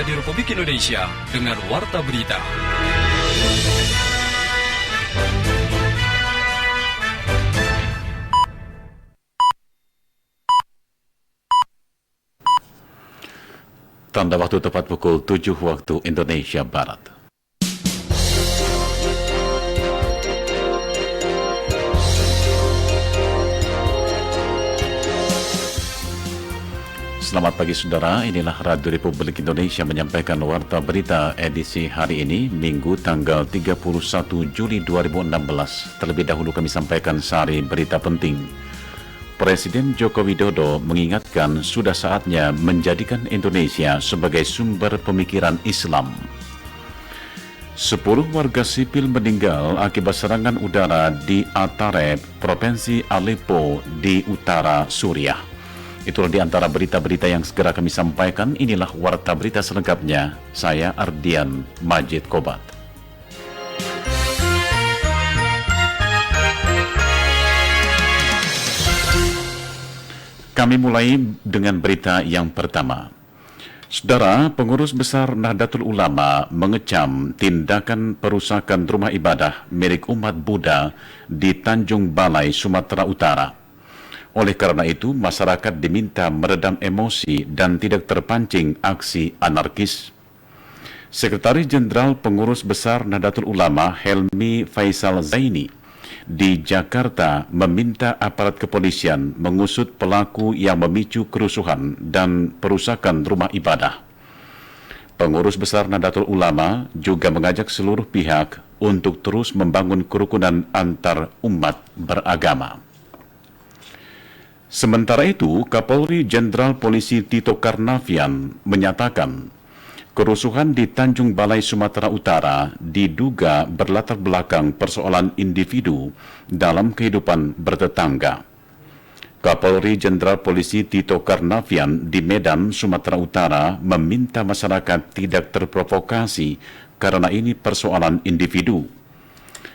Radio Republik Indonesia dengan Warta Berita. Tanda waktu tepat pukul 7 waktu Indonesia Barat. Selamat pagi saudara, inilah Radio Republik Indonesia menyampaikan Warta Berita edisi hari ini, Minggu tanggal 31 Juli 2016. Terlebih dahulu kami sampaikan sari berita penting. Presiden Joko Widodo mengingatkan sudah saatnya menjadikan Indonesia sebagai sumber pemikiran Islam. 10 warga sipil meninggal akibat serangan udara di Atareb, Provinsi Aleppo di utara Suriah. Itulah di antara berita-berita yang segera kami sampaikan. Inilah Warta Berita selengkapnya. Saya Ardian Majid Kobat. Kami mulai dengan berita yang pertama. Saudara, pengurus besar Nahdlatul Ulama mengecam tindakan perusakan rumah ibadah milik umat Buddha di Tanjung Balai, Sumatera Utara. Oleh karena itu, masyarakat diminta meredam emosi dan tidak terpancing aksi anarkis. Sekretaris Jenderal Pengurus Besar Nahdlatul Ulama Helmi Faisal Zaini di Jakarta meminta aparat kepolisian mengusut pelaku yang memicu kerusuhan dan perusakan rumah ibadah. Pengurus besar Nahdlatul Ulama juga mengajak seluruh pihak untuk terus membangun kerukunan antar umat beragama. Sementara itu, Kapolri Jenderal Polisi Tito Karnavian menyatakan kerusuhan di Tanjung Balai, Sumatera Utara diduga berlatar belakang persoalan individu dalam kehidupan bertetangga. Kapolri Jenderal Polisi Tito Karnavian di Medan, Sumatera Utara meminta masyarakat tidak terprovokasi karena ini persoalan individu.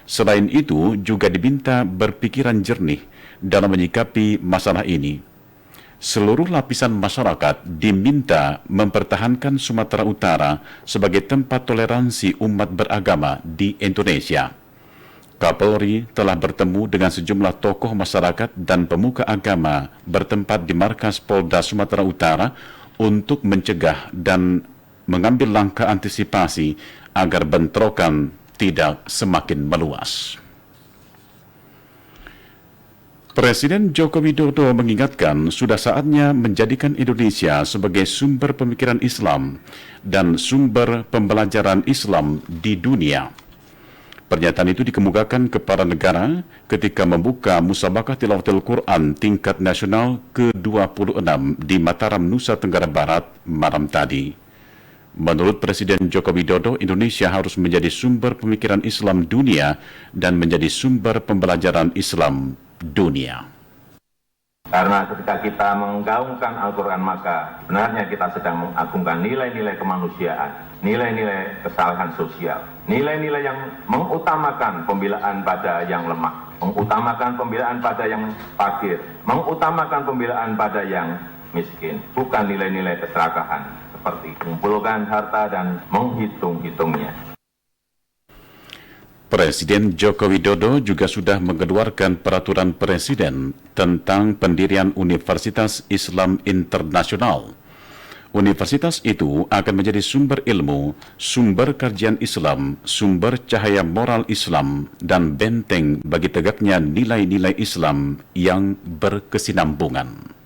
Selain itu, juga diminta berpikiran jernih dalam menyikapi masalah ini. Seluruh lapisan masyarakat diminta mempertahankan Sumatera Utara sebagai tempat toleransi umat beragama di Indonesia. Kapolri telah bertemu dengan sejumlah tokoh masyarakat dan pemuka agama bertempat di markas Polda Sumatera Utara untuk mencegah dan mengambil langkah antisipasi agar bentrokan tidak semakin meluas. Presiden Joko Widodo mengingatkan sudah saatnya menjadikan Indonesia sebagai sumber pemikiran Islam dan sumber pembelajaran Islam di dunia. Pernyataan itu dikemukakan kepala negara ketika membuka Musabaqah Tilawatil Quran tingkat nasional ke-26 di Mataram, Nusa Tenggara Barat malam tadi. Menurut Presiden Joko Widodo, Indonesia harus menjadi sumber pemikiran Islam dunia dan menjadi sumber pembelajaran Islam dunia. Karena ketika kita menggaungkan Al-Quran, maka benarnya kita sedang mengagungkan nilai-nilai kemanusiaan, nilai-nilai kesalahan sosial, nilai-nilai yang mengutamakan pembelaan pada yang lemah, mengutamakan pembelaan pada yang fakir, mengutamakan pembelaan pada yang miskin, bukan nilai-nilai keserakahan seperti mengumpulkan harta dan menghitung-hitungnya. Presiden Joko Widodo juga sudah mengeluarkan peraturan presiden tentang pendirian Universitas Islam Internasional. Universitas itu akan menjadi sumber ilmu, sumber kajian Islam, sumber cahaya moral Islam, dan benteng bagi tegaknya nilai-nilai Islam yang berkesinambungan.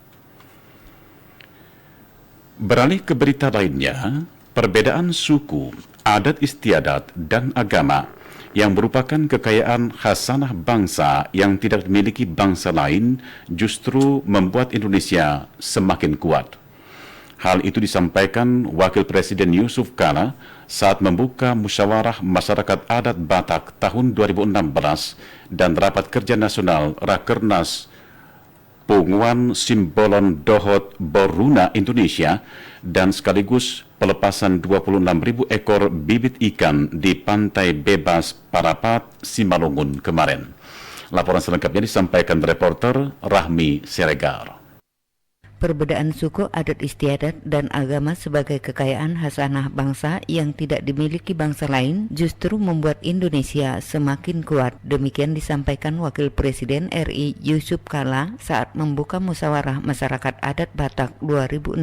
Beralih ke berita lainnya, perbedaan suku, adat istiadat, dan agama yang merupakan kekayaan khasanah bangsa yang tidak dimiliki bangsa lain justru membuat Indonesia semakin kuat. Hal itu disampaikan Wakil Presiden Yusuf Kala saat membuka Musyawarah Masyarakat Adat Batak tahun 2016 dan Rapat Kerja Nasional Rakernas Punguan Simbolon Dohot Boruna Indonesia dan sekaligus pelepasan 26.000 ekor bibit ikan di Pantai Bebas Parapat, Simalungun kemarin. Laporan selengkapnya disampaikan reporter Rahmi Siregar. perbedaan suku, adat istiadat, dan agama sebagai kekayaan hasanah bangsa yang tidak dimiliki bangsa lain justru membuat Indonesia semakin kuat. Demikian disampaikan Wakil Presiden RI Yusuf Kala saat membuka musyawarah masyarakat adat Batak 2016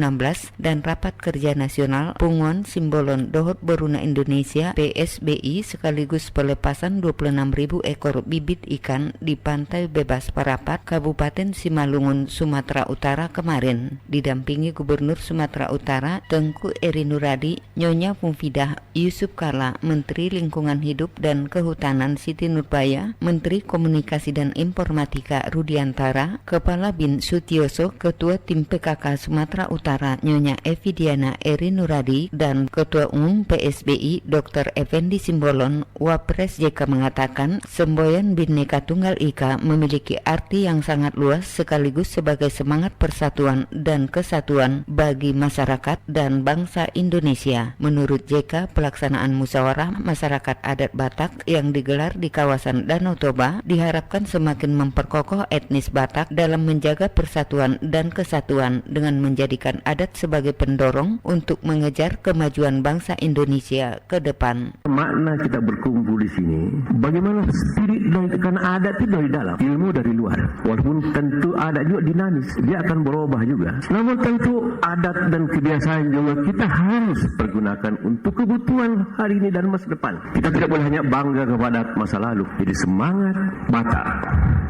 dan Rapat Kerja Nasional Punguan Simbolon Dohot Beruna Indonesia PSBI sekaligus pelepasan 26.000 ekor bibit ikan di Pantai Bebas Parapat, Kabupaten Simalungun, Sumatera Utara kemarin. Didampingi Gubernur Sumatera Utara Tengku Eri Nuradi, Nyonya Mufidah Yusuf Kala, Menteri Lingkungan Hidup dan Kehutanan Siti Nurbaya, Menteri Komunikasi dan Informatika Rudiantara, Kepala BIN Sutioso, Ketua Tim PKK Sumatera Utara Nyonya Evi Diana Eri Nuradi, dan Ketua Umum PSBI Dr. Effendi Simbolon. Wapres JK mengatakan semboyan Bhinneka Tunggal Ika memiliki arti yang sangat luas sekaligus sebagai semangat persatuan dan kesatuan bagi masyarakat dan bangsa Indonesia. Menurut JK, pelaksanaan musyawarah masyarakat adat Batak yang digelar di kawasan Danau Toba diharapkan semakin memperkokoh etnis Batak dalam menjaga persatuan dan kesatuan dengan menjadikan adat sebagai pendorong untuk mengejar kemajuan bangsa Indonesia ke depan. Makna kita berkumpul di sini, bagaimana spirit dari karena adat itu dari dalam, ilmu dari luar. Walaupun tentu adat juga dinamis, dia akan berubah juga. Namun tentu adat dan kebiasaan juga kita harus pergunakan untuk kebutuhan hari ini dan masa depan. Kita tidak boleh hanya bangga kepada masa lalu. Jadi semangat Batak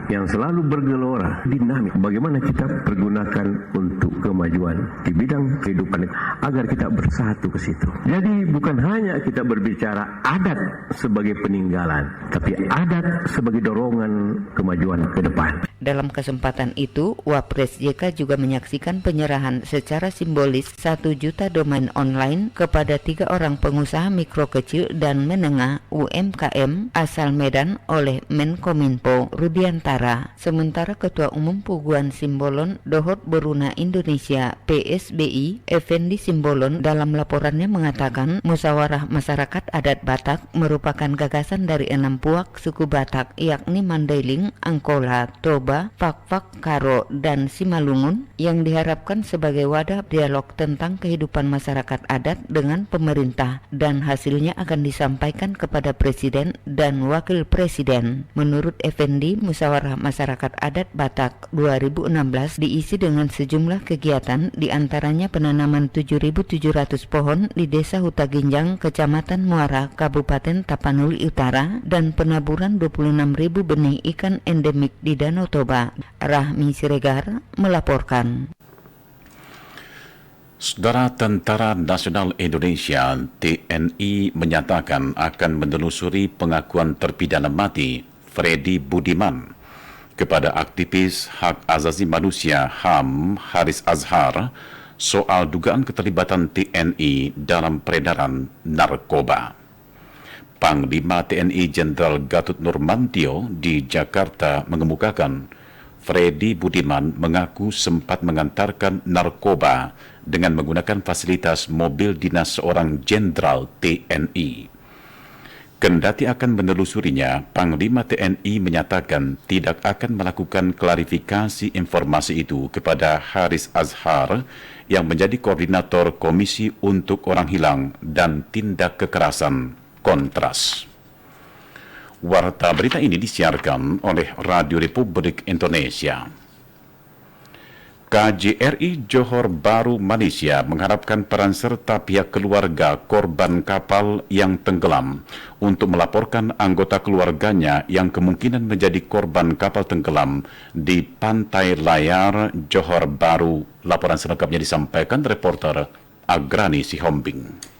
yang selalu bergelora, dinamik. Bagaimana kita pergunakan untuk kemajuan di bidang kehidupan agar kita bersatu ke situ. Jadi bukan hanya kita berbicara adat sebagai peninggalan, tapi adat sebagai dorongan kemajuan ke depan. Dalam kesempatan itu, Wapres JK juga menyaksikan penyerahan secara simbolis 1 juta domain online kepada 3 orang pengusaha mikro kecil dan menengah UMKM asal Medan oleh Menkominfo Rudiantara. Sementara Ketua Umum Puguan Simbolon Dohot Beruna Indonesia PSBI Effendi Simbolon dalam laporannya mengatakan musyawarah masyarakat adat Batak merupakan gagasan dari 6 puak suku Batak yakni Mandailing, Angkola, Toba, Fakfak, Karo, dan Simalungun yang diharapkan sebagai wadah dialog tentang kehidupan masyarakat adat dengan pemerintah dan hasilnya akan disampaikan kepada Presiden dan Wakil Presiden. Menurut Effendi, musyawarah masyarakat adat Batak 2016 diisi dengan sejumlah kegiatan diantaranya penanaman 7.700 pohon di Desa Hutaginjang, Kecamatan Muara, Kabupaten Tapanuli Utara dan penaburan 26.000 benih ikan endemik di Danau Toba. Rahmi Siregar melaporkan. Saudara, Tentara Nasional Indonesia TNI menyatakan akan menelusuri pengakuan terpidana mati Freddy Budiman kepada aktivis hak asasi manusia HAM Haris Azhar soal dugaan keterlibatan TNI dalam peredaran narkoba. Panglima TNI Jenderal Gatot Nurmantio di Jakarta mengemukakan Freddy Budiman mengaku sempat mengantarkan narkoba dengan menggunakan fasilitas mobil dinas seorang jenderal TNI. Kendati akan menelusurinya, Panglima TNI menyatakan tidak akan melakukan klarifikasi informasi itu kepada Haris Azhar yang menjadi koordinator Komisi untuk Orang Hilang dan Tindak Kekerasan Kontras. Warta berita ini disiarkan oleh Radio Republik Indonesia. KJRI Johor Bahru Malaysia mengharapkan peran serta pihak keluarga korban kapal yang tenggelam untuk melaporkan anggota keluarganya yang kemungkinan menjadi korban kapal tenggelam di Pantai Layar, Johor Bahru. Laporan selengkapnya disampaikan reporter Agrani Sihombing.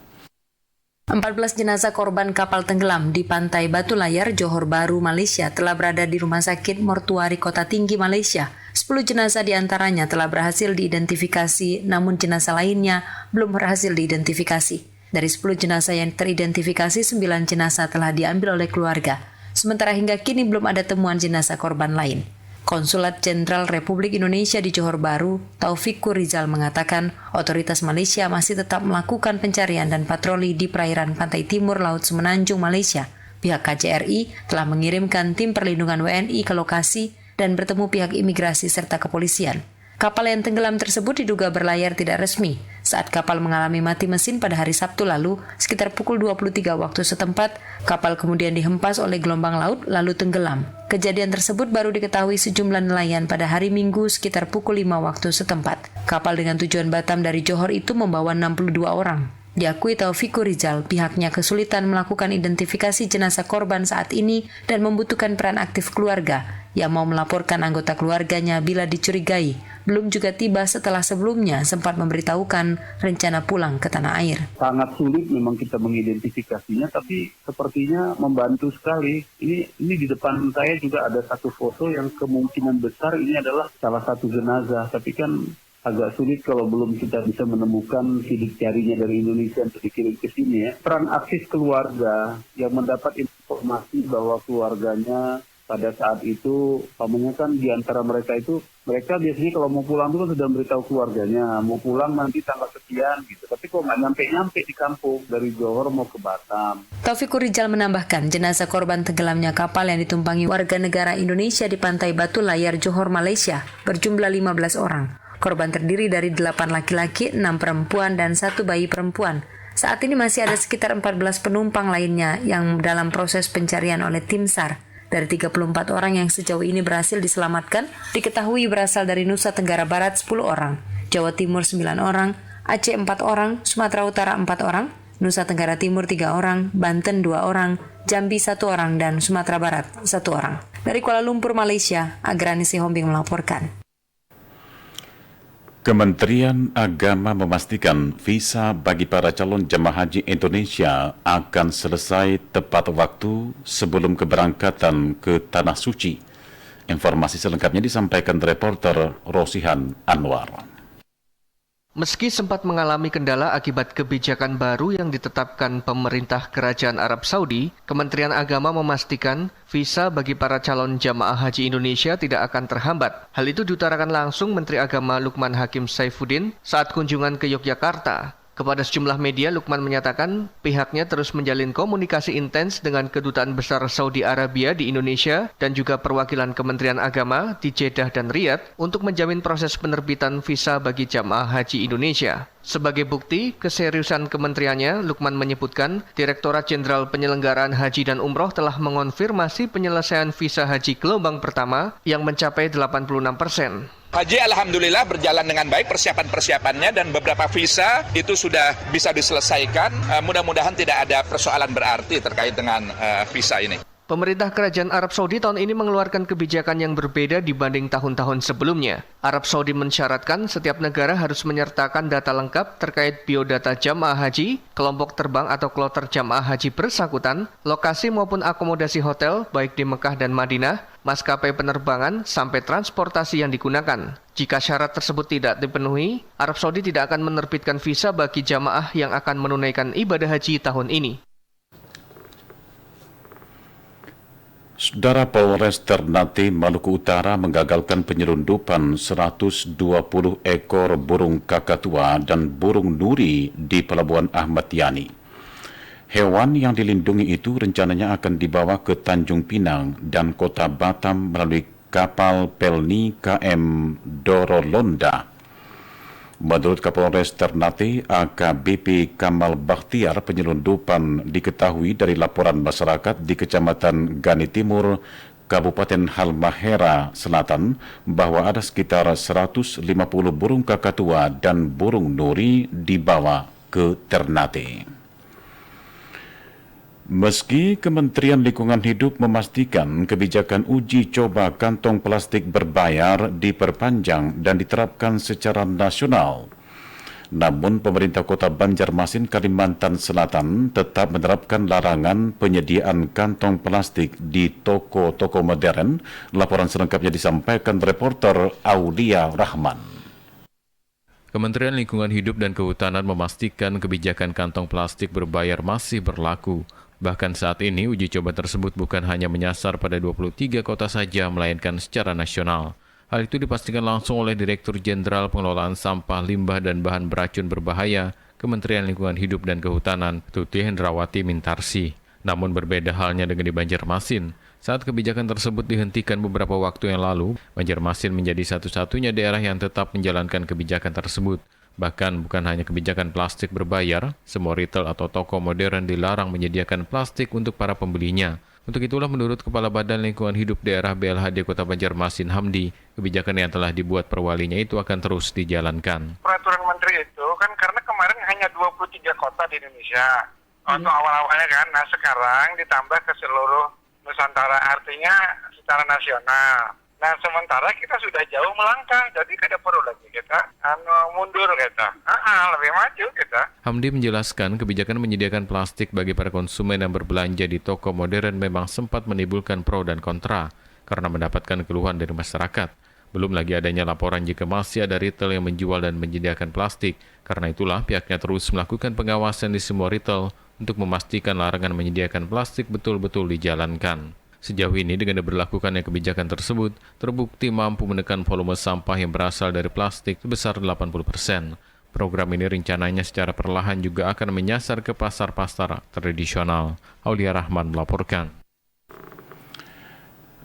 14 jenazah korban kapal tenggelam di Pantai Batu Layar, Johor Bahru, Malaysia telah berada di Rumah Sakit Mortuari Kota Tinggi, Malaysia. 10 jenazah diantaranya telah berhasil diidentifikasi, namun jenazah lainnya belum berhasil diidentifikasi. Dari 10 jenazah yang teridentifikasi, 9 jenazah telah diambil oleh keluarga. Sementara hingga kini belum ada temuan jenazah korban lain. Konsulat Jenderal Republik Indonesia di Johor Bahru, Taufikur Rizal mengatakan, otoritas Malaysia masih tetap melakukan pencarian dan patroli di perairan pantai timur Laut Semenanjung, Malaysia. Pihak KJRI telah mengirimkan tim perlindungan WNI ke lokasi dan bertemu pihak imigrasi serta kepolisian. Kapal yang tenggelam tersebut diduga berlayar tidak resmi saat kapal mengalami mati mesin pada hari Sabtu lalu sekitar pukul 23 waktu setempat. Kapal kemudian dihempas oleh gelombang laut lalu tenggelam. Kejadian tersebut baru diketahui sejumlah nelayan pada hari Minggu sekitar pukul 5 waktu setempat. Kapal dengan tujuan Batam dari Johor itu membawa 62 orang. Diakui Taufikur Rizal, pihaknya kesulitan melakukan identifikasi jenazah korban saat ini dan membutuhkan peran aktif keluarga yang mau melaporkan anggota keluarganya bila dicurigai. Belum juga tiba setelah sebelumnya sempat memberitahukan rencana pulang ke tanah air. Sangat sulit memang kita mengidentifikasinya, tapi sepertinya membantu sekali. Ini di depan saya juga ada satu foto yang kemungkinan besar ini adalah salah satu jenazah, tapi kan agak sulit kalau belum kita bisa menemukan sidik jarinya dari Indonesia untuk dikirim ke sini ya. Peran aktif keluarga yang mendapat informasi bahwa keluarganya pada saat itu, pamannya kan di antara mereka biasanya kalau mau pulang itu kan sudah beritahu keluarganya, mau pulang nanti tanggal sekian gitu. Tapi kok nggak nyampe di kampung, dari Johor mau ke Batam. Taufikur Rizal menambahkan jenazah korban tenggelamnya kapal yang ditumpangi warga negara Indonesia di pantai Batu Layar, Johor, Malaysia berjumlah 15 orang. Korban terdiri dari 8 laki-laki, 6 perempuan, dan 1 bayi perempuan. Saat ini masih ada sekitar 14 penumpang lainnya yang dalam proses pencarian oleh tim SAR. Dari 34 orang yang sejauh ini berhasil diselamatkan, diketahui berasal dari Nusa Tenggara Barat 10 orang, Jawa Timur 9 orang, Aceh 4 orang, Sumatera Utara 4 orang, Nusa Tenggara Timur 3 orang, Banten 2 orang, Jambi 1 orang, dan Sumatera Barat 1 orang. Dari Kuala Lumpur, Malaysia, Agrani Sihombing melaporkan. Kementerian Agama memastikan visa bagi para calon jemaah haji Indonesia akan selesai tepat waktu sebelum keberangkatan ke Tanah Suci. Informasi selengkapnya disampaikan reporter Rosihan Anwar. Meski sempat mengalami kendala akibat kebijakan baru yang ditetapkan pemerintah Kerajaan Arab Saudi, Kementerian Agama memastikan visa bagi para calon jamaah haji Indonesia tidak akan terhambat. Hal itu diutarakan langsung Menteri Agama Lukman Hakim Saifuddin saat kunjungan ke Yogyakarta. Kepada sejumlah media, Lukman menyatakan pihaknya terus menjalin komunikasi intens dengan Kedutaan Besar Saudi Arabia di Indonesia dan juga perwakilan Kementerian Agama di Jeddah dan Riyadh untuk menjamin proses penerbitan visa bagi jamaah haji Indonesia. Sebagai bukti keseriusan kementeriannya, Lukman menyebutkan Direktorat Jenderal Penyelenggaraan Haji dan Umroh telah mengonfirmasi penyelesaian visa haji gelombang pertama yang mencapai 86%. Haji alhamdulillah berjalan dengan baik persiapan-persiapannya dan beberapa visa itu sudah bisa diselesaikan. Mudah-mudahan tidak ada persoalan berarti terkait dengan visa ini. Pemerintah Kerajaan Arab Saudi tahun ini mengeluarkan kebijakan yang berbeda dibanding tahun-tahun sebelumnya. Arab Saudi mensyaratkan setiap negara harus menyertakan data lengkap terkait biodata jamaah haji, kelompok terbang atau kloter jamaah haji bersangkutan, lokasi maupun akomodasi hotel baik di Mekah dan Madinah, maskapai penerbangan sampai transportasi yang digunakan. Jika syarat tersebut tidak dipenuhi, Arab Saudi tidak akan menerbitkan visa bagi jamaah yang akan menunaikan ibadah haji tahun ini. Saudara, Polres Ternate, Maluku Utara menggagalkan penyelundupan 120 ekor burung kakatua dan burung nuri di Pelabuhan Ahmad Yani. Hewan yang dilindungi itu rencananya akan dibawa ke Tanjung Pinang dan Kota Batam melalui kapal Pelni KM Dorolonda. Menurut Kapolres Ternate, AKBP Kamal Bakhtiar, penyelundupan diketahui dari laporan masyarakat di Kecamatan Gani Timur, Kabupaten Halmahera Selatan, bahwa ada sekitar 150 burung kakatua dan burung nuri dibawa ke Ternate. Meski Kementerian Lingkungan Hidup memastikan kebijakan uji coba kantong plastik berbayar diperpanjang dan diterapkan secara nasional, namun pemerintah Kota Banjarmasin, Kalimantan Selatan tetap menerapkan larangan penyediaan kantong plastik di toko-toko modern. Laporan selengkapnya disampaikan reporter Aulia Rahman. Kementerian Lingkungan Hidup dan Kehutanan memastikan kebijakan kantong plastik berbayar masih berlaku. Bahkan saat ini, uji coba tersebut bukan hanya menyasar pada 23 kota saja, melainkan secara nasional. Hal itu dipastikan langsung oleh Direktur Jenderal Pengelolaan Sampah, Limbah, dan Bahan Beracun Berbahaya, Kementerian Lingkungan Hidup dan Kehutanan, Tuti Hendrawati Mintarsi. Namun berbeda halnya dengan di Banjarmasin. Saat kebijakan tersebut dihentikan beberapa waktu yang lalu, Banjarmasin menjadi satu-satunya daerah yang tetap menjalankan kebijakan tersebut. Bahkan bukan hanya kebijakan plastik berbayar, semua retail atau toko modern dilarang menyediakan plastik untuk para pembelinya. Untuk itulah menurut Kepala Badan Lingkungan Hidup Daerah BLHD Kota Banjarmasin Hamdi, kebijakan yang telah dibuat perwalinya itu akan terus dijalankan. Peraturan Menteri itu kan karena kemarin hanya 23 kota di Indonesia untuk awal-awalnya kan, nah sekarang ditambah ke seluruh Nusantara, artinya secara nasional. Nah sementara kita sudah jauh melangkah, jadi tidak perlu lagi kita mundur kita, lebih maju kita. Hamdi menjelaskan kebijakan menyediakan plastik bagi para konsumen yang berbelanja di toko modern memang sempat menimbulkan pro dan kontra karena mendapatkan keluhan dari masyarakat. Belum lagi adanya laporan jika masih ada retail yang menjual dan menyediakan plastik. Karena itulah pihaknya terus melakukan pengawasan di semua retail untuk memastikan larangan menyediakan plastik betul-betul dijalankan. Sejauh ini dengan diberlakukannya kebijakan tersebut, terbukti mampu menekan volume sampah yang berasal dari plastik sebesar 80%. Program ini rencananya secara perlahan juga akan menyasar ke pasar-pasar tradisional. Aulia Rahman melaporkan.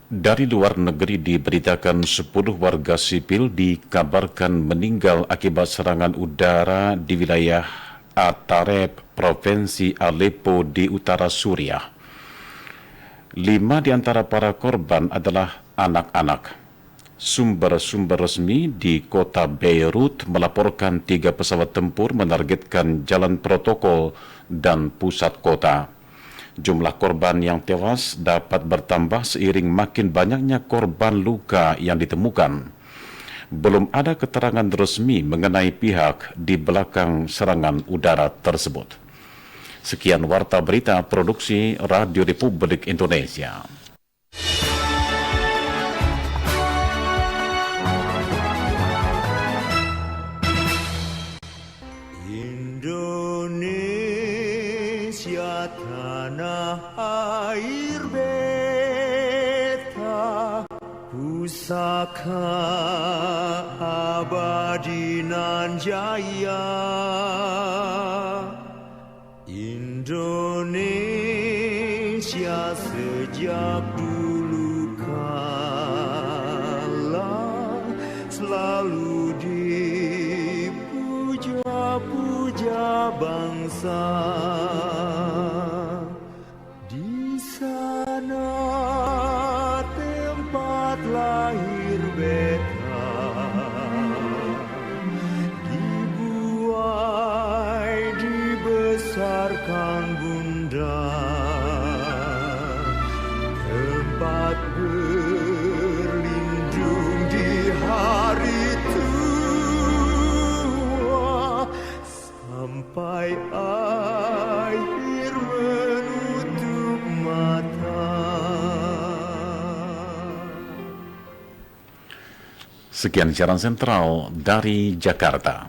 Dari luar negeri diberitakan 10 warga sipil dikabarkan meninggal akibat serangan udara di wilayah Atareb, Provinsi Aleppo di utara Suriah. 5 di antara para korban adalah anak-anak. Sumber-sumber resmi di kota Beirut melaporkan 3 pesawat tempur menargetkan jalan protokol dan pusat kota. Jumlah korban yang tewas dapat bertambah seiring makin banyaknya korban luka yang ditemukan. Belum ada keterangan resmi mengenai pihak di belakang serangan udara tersebut. Sekian Warta Berita Produksi Radio Republik Indonesia. Indonesia tanah air beta, pusaka abadi nan jaya. Indonesia sejak dulu kala selalu dipuja-puja bangsa. Di sana tempat lahir beta, dibuai dibesarkan bunda, tempat berlindung di hari tua, sampai akhir menutup mata. Sekian siaran sentral dari Jakarta.